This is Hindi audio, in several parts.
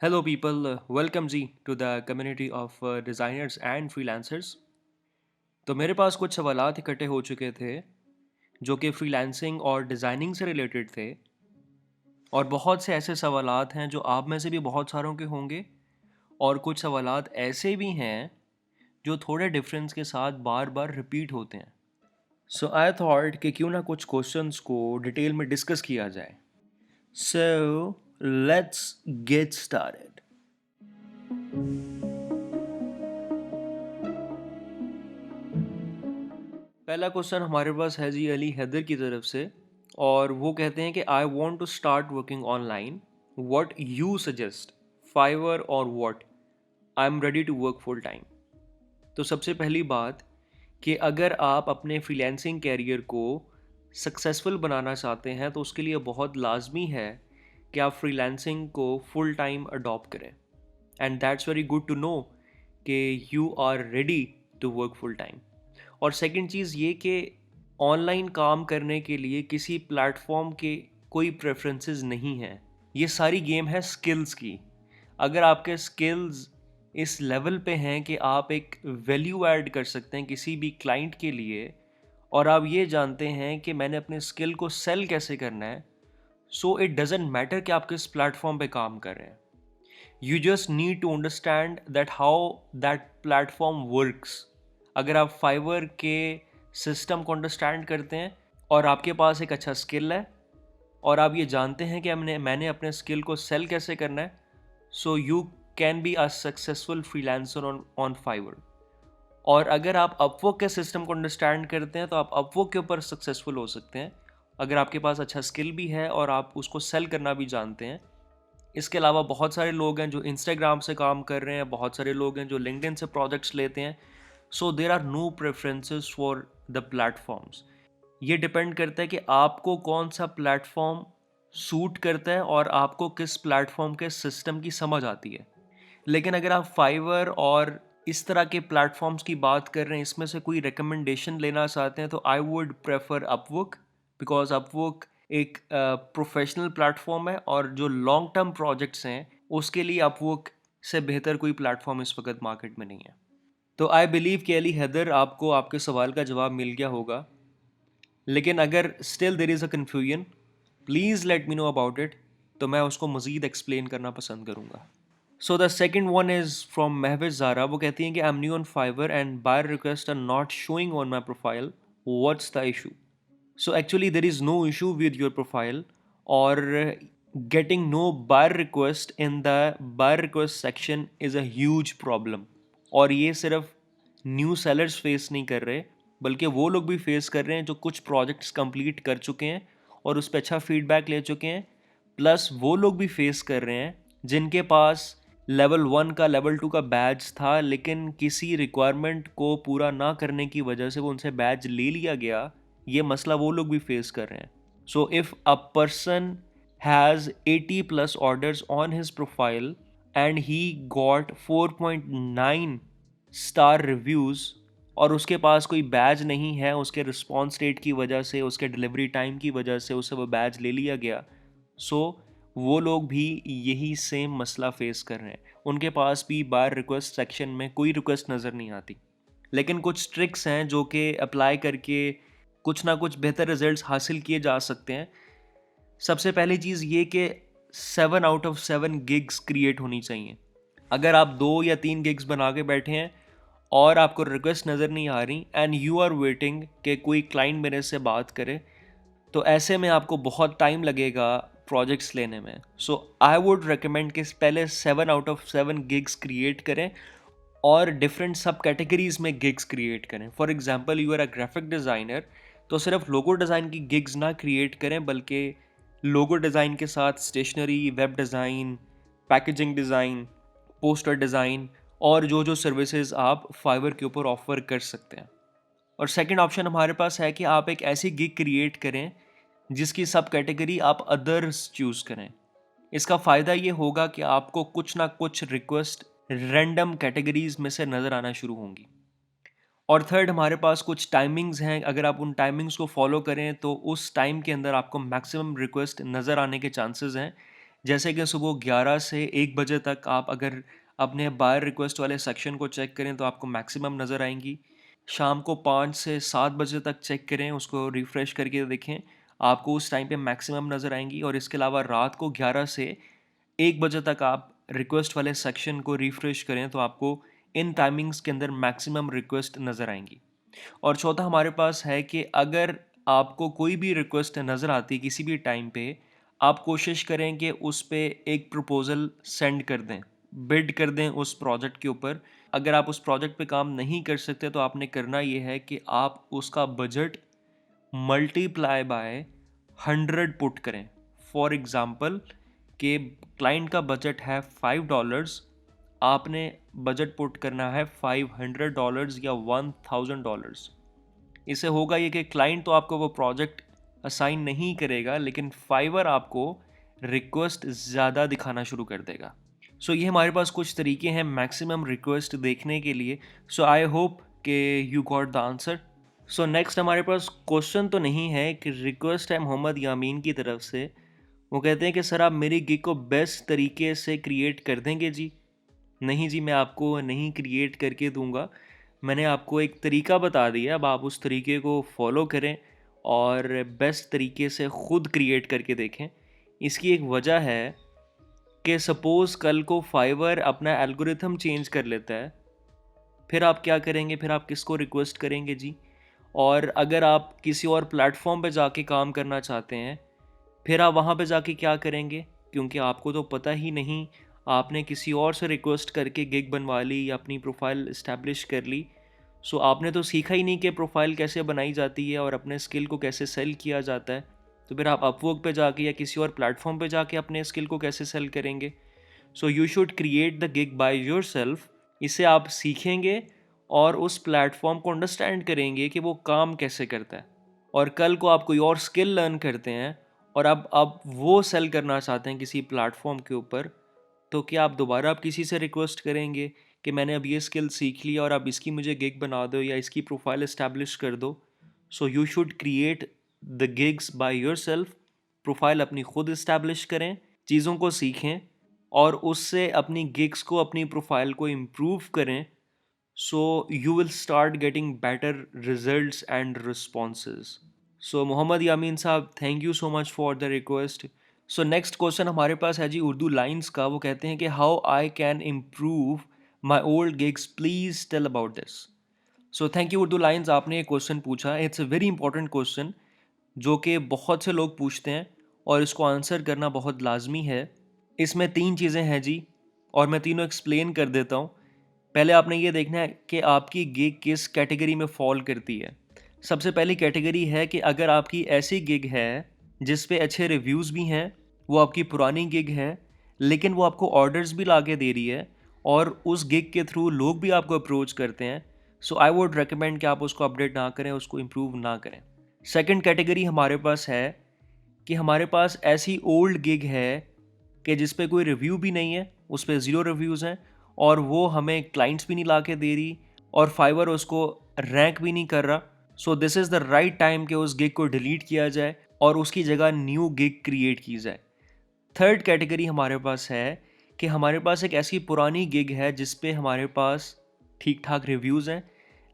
Hello, people. Welcome ji to the community of designers and freelancers. तो मेरे पास कुछ सवालात इकट्ठे हो चुके थे जो कि फ्रीलांसिंग और डिज़ाइनिंग से रिलेटेड थे और बहुत से ऐसे सवालात हैं जो आप में से भी बहुत सारों के होंगे और कुछ सवालात ऐसे भी हैं जो थोड़े डिफरेंस के साथ बार बार रिपीट होते हैं। सो आई थॉट कि क्यों ना कुछ क्वेश्चंस को डिटेल में डिस्कस किया जाए। So let's get started. पहला क्वेश्चन हमारे पास है जी अली हैदर की तरफ से और वो कहते हैं कि I want to start working online, what you suggest, Fiverr और what, I am ready to work full time. तो सबसे पहली बात कि अगर आप अपने फ्रीलैंसिंग कैरियर को सक्सेसफुल बनाना चाहते हैं तो उसके लिए बहुत लाजमी है कि आप फ्रीलैंसिंग को फुल टाइम अडॉप्ट करें। And that's very good to know कि you are ready to work full time. और सेकंड चीज़ ये कि ऑनलाइन काम करने के लिए किसी प्लेटफॉर्म के कोई प्रेफरेंसेस नहीं हैं। ये सारी गेम है स्किल्स की। अगर आपके स्किल्स इस लेवल पे हैं कि आप एक वैल्यू ऐड कर सकते हैं किसी भी क्लाइंट के लिए और आप ये जानते हैं कि मैंने अपने स्किल को सेल कैसे करना है, सो इट डजेंट मैटर कि आप किस प्लेटफॉर्म पे काम कर रहे हैं। You just need to understand that how that platform works. अगर आप फाइवर के सिस्टम को अंडरस्टैंड करते हैं और आपके पास एक अच्छा स्किल है और आप ये जानते हैं कि मैंने अपने स्किल को सेल कैसे करना है, so you can be a successful freelancer on on Fiverr. और अगर आप अपवर्क के सिस्टम को अंडरस्टैंड करते हैं तो आप अपवर्क के ऊपर सक्सेसफुल हो सकते हैं अगर आपके पास अच्छा स्किल भी है और आप उसको सेल करना भी जानते हैं। इसके अलावा बहुत सारे लोग हैं जो इंस्टाग्राम से काम कर रहे हैं, बहुत सारे लोग हैं जो लिंक्डइन से प्रोजेक्ट्स लेते हैं। So there are no preferences for the platforms. ये डिपेंड करता है कि आपको कौन सा प्लेटफॉर्म सूट करता है और आपको किस प्लेटफॉर्म के सिस्टम की समझ आती है। लेकिन अगर आप फाइवर और इस तरह के प्लेटफॉर्म्स की बात कर रहे हैं, इसमें से कोई रिकमेंडेशन लेना चाहते हैं तो I would prefer Upwork, because Upwork एक प्रोफेशनल प्लेटफॉर्म है और जो लॉन्ग टर्म प्रोजेक्ट्स हैं उसके लिए अपवर्क से बेहतर कोई प्लेटफॉर्म इस वक्त मार्केट में नहीं है। तो आई बिलीव कि अली हैदर आपको आपके सवाल का जवाब मिल गया होगा, लेकिन अगर still there is a confusion please let me know about it, तो मैं उसको मज़ीद एक्सप्लेन करना पसंद करूँगा। So the second one is from Mahvish Zara. वो कहती हैं कि I am new on Fiverr and buyer request are not showing on my profile, what's the issue. So actually there is no issue with your profile or getting no buyer request in the buyer request section is a huge problem। और ये सिर्फ न्यू सेलर्स फेस नहीं कर रहे बल्कि वो लोग भी फेस कर रहे हैं जो कुछ प्रोजेक्ट्स कंप्लीट कर चुके हैं और उस पर अच्छा फीडबैक ले चुके हैं। प्लस वो लोग भी फेस कर रहे हैं जिनके पास लेवल 1 का लेवल 2 का बैच था लेकिन किसी रिक्वायरमेंट को पूरा ना करने की वजह से वो उनसे बैच ले लिया गया। ये मसला वो लोग भी फेस कर रहे हैं। So if a person has 80 plus orders on his profile and he got 4.9 star reviews और उसके पास कोई बैज नहीं है, उसके रिस्पॉन्स रेट की वजह से, उसके डिलीवरी टाइम की वजह से उससे वो बैज ले लिया गया। सो वो लोग भी यही सेम मसला फेस कर रहे हैं। उनके पास भी बार रिक्वेस्ट सेक्शन में कोई रिक्वेस्ट नज़र नहीं आती। लेकिन कुछ ट्रिक्स हैं जो कि अप्लाई करके कुछ ना कुछ बेहतर रिजल्ट्स हासिल किए जा सकते हैं। सबसे पहली चीज़ ये कि 7 आउट ऑफ 7 गिग्स क्रिएट होनी चाहिए। अगर आप 2 या 3 गिग्स बना के बैठे हैं और आपको रिक्वेस्ट नज़र नहीं आ रही एंड यू आर वेटिंग कि कोई क्लाइंट मेरे से बात करे, तो ऐसे में आपको बहुत टाइम लगेगा प्रोजेक्ट्स लेने में। सो आई वुड रिकमेंड कि पहले 7 आउट ऑफ 7 गिग्स क्रिएट करें और डिफरेंट सब कैटेगरीज में गिग्स क्रिएट करें। For example you are a graphic designer, तो सिर्फ लोगो डिज़ाइन की गिग्स ना क्रिएट करें बल्कि लोगो डिज़ाइन के साथ stationery, web design, packaging design, poster design और जो जो सर्विसेज आप फाइवर के ऊपर ऑफर कर सकते हैं। और सेकंड ऑप्शन हमारे पास है कि आप एक ऐसी गिग क्रिएट करें जिसकी सब कैटेगरी आप अदर्स चूज़ करें। इसका फ़ायदा ये होगा कि आपको कुछ ना कुछ रिक्वेस्ट रैंडम कैटेगरीज में से नज़र आना शुरू होंगी। और थर्ड हमारे पास कुछ टाइमिंग्स हैं, अगर आप उन टाइमिंग्स को फॉलो करें तो उस टाइम के अंदर आपको मैक्सिमम रिक्वेस्ट नज़र आने के चांसेस हैं। जैसे कि सुबह 11 से 1 बजे तक आप अगर अपने बायर रिक्वेस्ट वाले सेक्शन को चेक करें तो आपको मैक्सिमम नज़र आएंगी। शाम को 5 से 7 बजे तक चेक करें, उसको रिफ़्रेश करके देखें, आपको उस टाइम पे मैक्सिमम नज़र आएंगी। और इसके अलावा रात को 11 से 1 बजे तक आप रिक्वेस्ट वाले सेक्शन को रिफ़्रेश करें तो आपको इन टाइमिंग्स के अंदर मैक्सिमम रिक्वेस्ट नज़र आएंगी। और चौथा हमारे पास है कि अगर आपको कोई भी रिक्वेस्ट नज़र आती है किसी भी टाइम पे, आप कोशिश करें कि उस पे एक प्रपोज़ल सेंड कर दें, बिड कर दें उस प्रोजेक्ट के ऊपर। अगर आप उस प्रोजेक्ट पे काम नहीं कर सकते तो आपने करना ये है कि आप उसका बजट मल्टीप्लाई बाय 100 पुट करें। फॉर एग्ज़ाम्पल कि क्लाइंट का बजट है $5, आपने बजट पुट करना है $500 या $1000। इससे होगा ये कि क्लाइंट तो आपको वो प्रोजेक्ट असाइन नहीं करेगा, लेकिन फाइवर आपको रिक्वेस्ट ज़्यादा दिखाना शुरू कर देगा। सो ये हमारे पास कुछ तरीके हैं मैक्सिमम रिक्वेस्ट देखने के लिए। सो आई होप कि you got the answer. So next हमारे पास क्वेश्चन तो नहीं है कि रिक्वेस्ट है मोहम्मद यामीन की तरफ से। वो कहते हैं कि सर आप मेरी गिग को बेस्ट तरीके से क्रिएट कर देंगे जी। नहीं जी, मैं आपको नहीं क्रिएट करके दूंगा। मैंने आपको एक तरीका बता दिया, अब आप उस तरीके को फॉलो करें और बेस्ट तरीके से ख़ुद क्रिएट करके देखें। इसकी एक वजह है कि सपोज़ कल को फाइवर अपना एल्गोरिथम चेंज कर लेता है, फिर आप क्या करेंगे? फिर आप किसको रिक्वेस्ट करेंगे जी? और अगर आप किसी और प्लेटफॉर्म पे जाके काम करना चाहते हैं, फिर आप वहाँ पे जाके क्या करेंगे? क्योंकि आपको तो पता ही नहीं, आपने किसी और से रिक्वेस्ट करके गिग बनवा ली या अपनी प्रोफाइल इस्टेब्लिश कर ली। सो आपने तो सीखा ही नहीं कि प्रोफाइल कैसे बनाई जाती है और अपने स्किल को कैसे सेल किया जाता है। तो फिर आप अपवर्क पे जाके या किसी और प्लेटफॉर्म पे जाके अपने स्किल को कैसे सेल करेंगे? So you should create the gig by yourself. इससे आप सीखेंगे और उस प्लेटफॉर्म को अंडरस्टैंड करेंगे कि वो काम कैसे करता है। और कल को आप कोई और स्किल लर्न करते हैं और अब आप वो सेल करना चाहते हैं किसी प्लेटफॉर्म के ऊपर, तो क्या आप दोबारा आप किसी से रिक्वेस्ट करेंगे कि मैंने अब ये स्किल सीख लिया और अब इसकी मुझे गिग बना दो या इसकी प्रोफाइल इस्टेब्लिश कर दो? So you should create the gigs by yourself. Profile अपनी खुद इस्टेब्लिश करें, चीज़ों को सीखें और उससे अपनी गिग्स को, अपनी प्रोफाइल को इम्प्रूव करें। So you will start getting better results and responses. So Mohammad Yamin साहब, thank you so much for the request. So next question हमारे पास है जी उर्दू लाइंस का। वो कहते हैं कि how I can improve my old gigs, please tell about this. So thank you Urdu lines, आपने ये क्वेश्चन पूछा। It's a very important question जो कि बहुत से लोग पूछते हैं और इसको आंसर करना बहुत लाजमी है। इसमें 3 चीज़ें हैं जी और मैं तीनों एक्सप्लेन कर देता हूँ। पहले आपने ये देखना है कि आपकी गिग किस कैटेगरी में फॉल करती है। सबसे पहली कैटेगरी है कि अगर आपकी ऐसी गिग है जिस पे अच्छे रिव्यूज़ भी हैं, वो आपकी पुरानी गिग है, लेकिन वो आपको ऑर्डर्स भी ला के दे रही है और उस गिग के थ्रू लोग भी आपको अप्रोच करते हैं। सो आई वुड रिकमेंड कि आप उसको अपडेट ना करें, उसको इम्प्रूव ना करें। सेकंड कैटेगरी हमारे पास है कि हमारे पास ऐसी ओल्ड गिग है कि जिस पे कोई रिव्यू भी नहीं है, उस पे ज़ीरो रिव्यूज़ हैं और वो हमें क्लाइंट्स भी नहीं ला के दे रही और फाइवर उसको रैंक भी नहीं कर रहा। So this is the right time कि उस गिग को डिलीट किया जाए और उसकी जगह न्यू गिग क्रिएट की जाए। थर्ड कैटेगरी हमारे पास है कि हमारे पास एक ऐसी पुरानी गिग है जिस पे हमारे पास ठीक ठाक रिव्यूज़ हैं,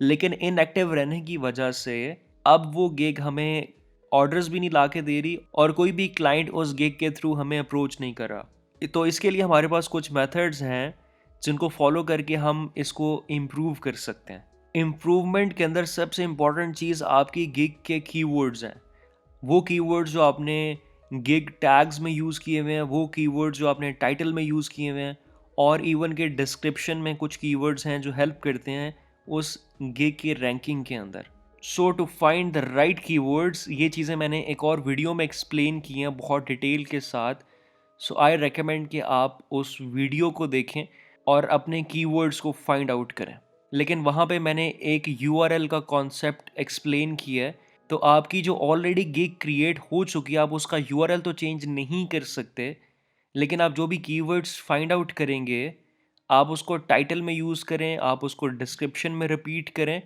लेकिन इनएक्टिव रहने की वजह से अब वो गिग हमें ऑर्डर्स भी नहीं ला के दे रही और कोई भी क्लाइंट उस गिग के थ्रू हमें अप्रोच नहीं कर रहा। तो इसके लिए हमारे पास कुछ मेथड्स हैं जिनको फॉलो करके हम इसको इम्प्रूव कर सकते हैं। इम्प्रूवमेंट के अंदर सबसे इम्पॉर्टेंट चीज़ आपकी गिग के कीवर्ड्स हैं। वो कीवर्ड्स जो आपने गिग टैग्स में यूज़ किए हुए हैं, वो कीवर्ड्स जो आपने टाइटल में यूज़ किए हुए हैं और इवन के डिस्क्रिप्शन में कुछ कीवर्ड्स हैं जो हेल्प करते हैं उस गिग की रैंकिंग के अंदर। So to find the right keywords, ये चीज़ें मैंने एक और वीडियो में एक्सप्लेन की हैं बहुत डिटेल के साथ। सो आई रेकमेंड कि आप उस वीडियो को देखें और अपने कीवर्ड्स को फाइंड आउट करें। लेकिन वहाँ पे मैंने एक यूआरएल का कॉन्सेप्ट एक्सप्लेन किया है। तो आपकी जो ऑलरेडी गिग क्रिएट हो चुकी है, आप उसका यूआरएल तो चेंज नहीं कर सकते, लेकिन आप जो भी कीवर्ड्स फाइंड आउट करेंगे, आप उसको टाइटल में यूज़ करें, आप उसको डिस्क्रिप्शन में रिपीट करें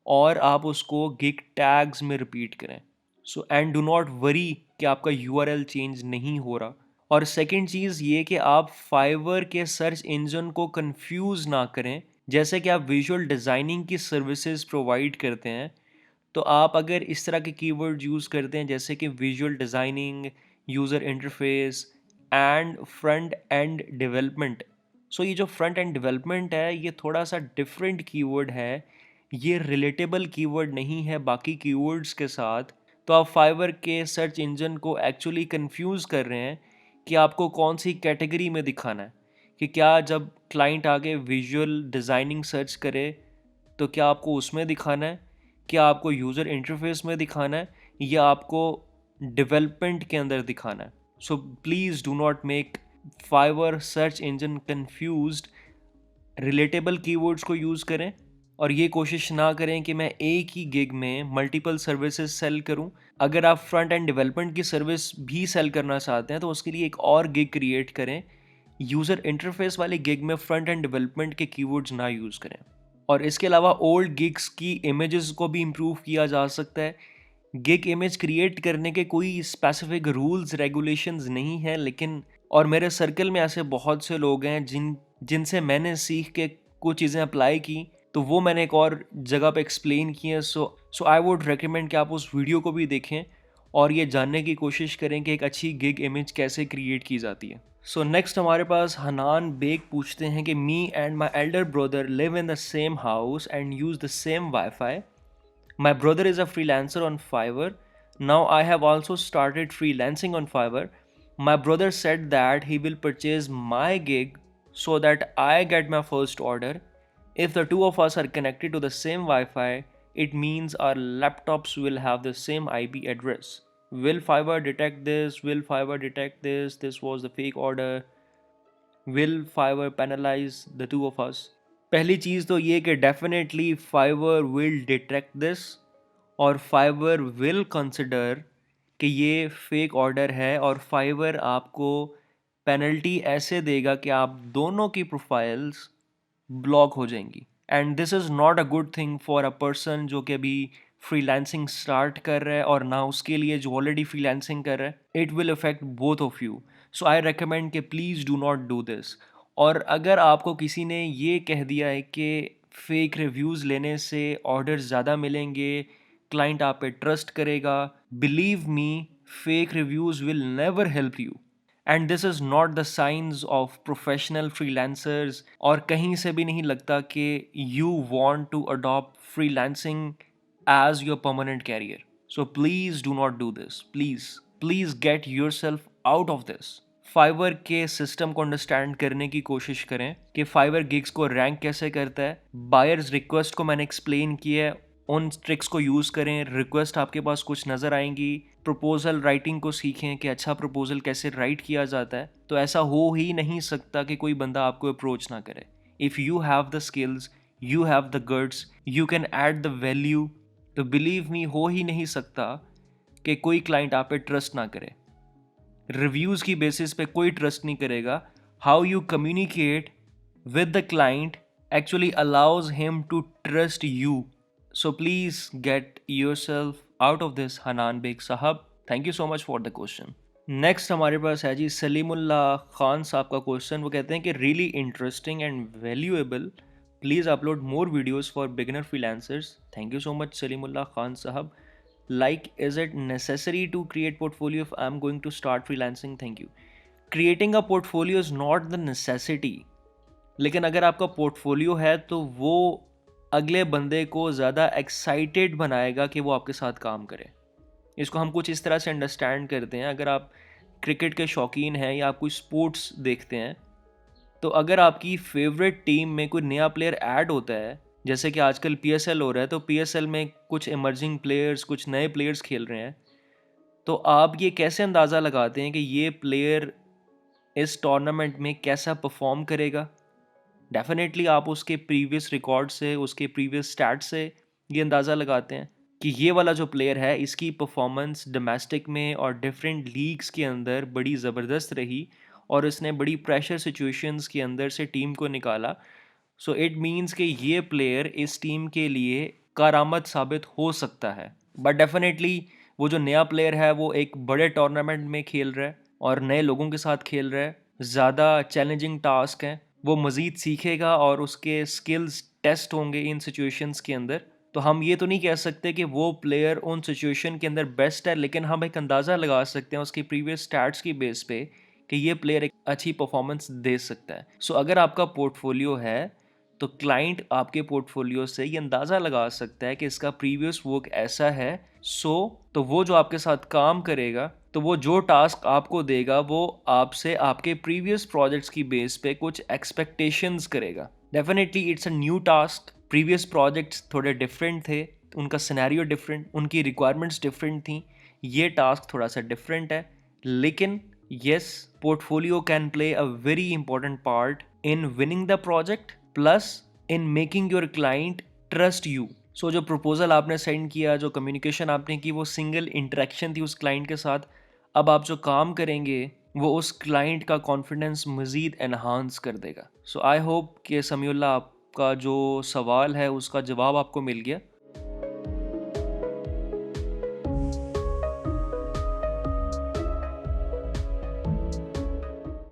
और आप उसको गिग टैग्स में रिपीट करें। So and do not worry कि आपका यूआरएल चेंज नहीं हो रहा और सेकंड चीज़ ये कि आप फाइवर के सर्च इंजन को कंफ्यूज ना करें। जैसे कि आप विजुअल डिज़ाइनिंग की सर्विसेज प्रोवाइड करते हैं, तो आप अगर इस तरह के कीवर्ड यूज़ करते हैं जैसे कि visual designing, user interface and front end development, so ये जो फ्रंट एंड डेवलपमेंट है ये थोड़ा सा डिफरेंट कीवर्ड है, ये रिलेटेबल कीवर्ड नहीं है बाकी कीवर्ड्स के साथ। तो आप फाइवर के सर्च इंजन को एक्चुअली कंफ्यूज कर रहे हैं कि आपको कौन सी कैटेगरी में दिखाना है, कि क्या जब क्लाइंट आके विजुअल डिज़ाइनिंग सर्च करे तो क्या आपको उसमें दिखाना है, क्या आपको यूज़र इंटरफेस में दिखाना है, या आपको डेवलपमेंट के अंदर दिखाना है। So please do not make Fiverr search engine confused. Relatable keywords को यूज़ करें और ये कोशिश ना करें कि मैं एक ही गिग में मल्टीपल सर्विसेज सेल करूं। अगर आप फ्रंट एंड डेवलपमेंट की सर्विस भी सेल करना चाहते हैं तो उसके लिए एक और गिग क्रिएट करें। यूज़र इंटरफेस वाले गिग में फ्रंट एंड डेवलपमेंट के कीवर्ड्स ना यूज़ करें। और इसके अलावा ओल्ड गिग्स की इमेजेस को भी इम्प्रूव किया जा सकता है। गिग इमेज क्रिएट करने के कोई स्पेसिफिक रूल्स रेगुलेशंस नहीं है, लेकिन और मेरे सर्कल में ऐसे बहुत से लोग हैं जिनसे मैंने सीख के कुछ चीज़ें अप्लाई की, तो वो मैंने एक और जगह पे एक्सप्लेन की है। सो आई वुड रेकमेंड कि आप उस वीडियो को भी देखें और ये जानने की कोशिश करें कि एक अच्छी गिग इमेज कैसे क्रिएट की जाती है। सो नेक्स्ट हमारे पास हनान बेग पूछते हैं कि me and my elder brother live in the same house and use the same wifi. My brother is a freelancer on Fiverr. Now I have also started freelancing on Fiverr. My brother said that he will purchase my gig so that I get my first order. If the two of us are connected to the same Wi Fi, it means our laptops will have the same IP address. Will Fiverr detect this? Will Fiverr detect this? This was the fake order. Will Fiverr penalize the two of us? पहली चीज़ तो ये कि definitely Fiverr will detect this और फाइवर विल कंसिडर कि ये फेक ऑर्डर है, और फाइवर आपको पेनल्टी ऐसे देगा कि आप दोनों की प्रोफाइल्स ब्लॉक हो जाएंगी। And this is not a good thing for a person जो कि अभी फ्रीलांसिंग स्टार्ट कर रहा है और ना उसके लिए जो ऑलरेडी फ्रीलांसिंग कर रहा है। It will affect both of you. So I recommend कि please do not do this. और अगर आपको किसी ने ये कह दिया है कि फेक रिव्यूज़ लेने से ऑर्डर्स ज़्यादा मिलेंगे, क्लाइंट आप पे ट्रस्ट करेगा, believe me, fake reviews will never help you. And this is not the science of professional freelancers, और कहीं से भी नहीं लगता कि you want to adopt freelancing as your permanent career. So please do not do this. Please get yourself out of this. Fiverr के सिस्टम को अंडरस्टैंड करने की कोशिश करें कि फाइवर गिग्स को रैंक कैसे करता है। बायर्स रिक्वेस्ट को मैंने एक्सप्लेन किया है, उन ट्रिक्स को यूज़ करें। रिक्वेस्ट आपके पास कुछ नज़र आएंगी, प्रपोजल राइटिंग को सीखें कि अच्छा प्रपोजल कैसे राइट किया जाता है। तो ऐसा हो ही नहीं सकता कि कोई बंदा आपको अप्रोच ना करे। If you have the skills, you have the guts, you can add the value, तो बिलीव मी हो ही नहीं सकता कि कोई क्लाइंट आप पे ट्रस्ट ना करे। रिव्यूज़ की बेसिस पे कोई ट्रस्ट नहीं करेगा। How you communicate with the client actually allows him to trust you. So please get yourself out of this Hanan Baig साहब। Thank you so much for the question. Next हमारे पास है जी सलीमुल्ला खान साहब का क्वेश्चन। वो कहते हैं कि really interesting and valuable, please upload more videos for beginner freelancers. Thank you so much Salimullah Khan साहब। Like, is it necessary to create portfolio if I'm going to start freelancing? Thank you. Creating a portfolio is not the necessity, लेकिन अगर आपका पोर्टफोलियो है तो वो अगले बंदे को ज़्यादा एक्साइटेड बनाएगा कि वो आपके साथ काम करे। इसको हम कुछ इस तरह से अंडरस्टैंड करते हैं। अगर आप क्रिकेट के शौकीन हैं या आप कोई स्पोर्ट्स देखते हैं, तो अगर आपकी फेवरेट टीम में कोई नया प्लेयर ऐड होता है, जैसे कि आजकल पीएसएल हो रहा है, तो पीएसएल में कुछ इमर्जिंग प्लेयर्स, कुछ नए प्लेयर्स खेल रहे हैं, तो आप ये कैसे अंदाज़ा लगाते हैं कि ये प्लेयर इस टूर्नामेंट में कैसा परफॉर्म करेगा? डेफिनेटली आप उसके प्रीवियस रिकॉर्ड से, उसके प्रीवियस स्टैट से ये अंदाज़ा लगाते हैं कि ये वाला जो प्लेयर है इसकी परफॉर्मेंस डोमेस्टिक में और डिफरेंट लीग्स के अंदर बड़ी ज़बरदस्त रही और इसने बड़ी प्रेशर सिचुएशंस के अंदर से टीम को निकाला। सो इट मीन्स कि ये प्लेयर इस टीम के लिए कारामद साबित हो सकता है। बट डेफिनेटली वो जो नया प्लेयर है वो एक बड़े टूर्नामेंट में खेल रहा है, और नए लोगों के साथ खेल रहा है, ज़्यादा चैलेंजिंग टास्क हैं, वो मज़ीद सीखेगा और उसके स्किल्स टेस्ट होंगे इन सिचुएशंस के अंदर। तो हम ये तो नहीं कह सकते कि वो प्लेयर उन सिचुएशन के अंदर बेस्ट है, लेकिन हम एक अंदाज़ा लगा सकते हैं उसकी प्रीवियस स्टैट्स की बेस पे कि ये प्लेयर एक अच्छी परफॉर्मेंस दे सकता है। सो अगर आपका पोर्टफोलियो है तो क्लाइंट आपके पोर्टफोलियो से ये अंदाज़ा लगा सकता है कि इसका प्रीवियस वर्क ऐसा है। तो वो जो आपके साथ काम करेगा, तो वो जो टास्क आपको देगा वो आपसे आपके प्रीवियस प्रोजेक्ट्स की बेस पे कुछ एक्सपेक्टेशंस करेगा। Definitely it's a new task, previous projects थोड़े डिफरेंट थे, उनका सिनेरियो डिफरेंट, उनकी रिक्वायरमेंट्स डिफरेंट थी, ये टास्क थोड़ा सा डिफरेंट है। लेकिन yes, portfolio can play a very important part in winning the project plus in making your client trust you. So जो प्रपोजल आपने सेंड किया, जो कम्युनिकेशन आपने की, वो सिंगल इंटरेक्शन थी उस क्लाइंट के साथ। अब आप जो काम करेंगे वो उस क्लाइंट का कॉन्फिडेंस मज़ीद एनहांस कर देगा। सो आई होप कि समीउल्लाह आपका जो सवाल है उसका जवाब आपको मिल गया।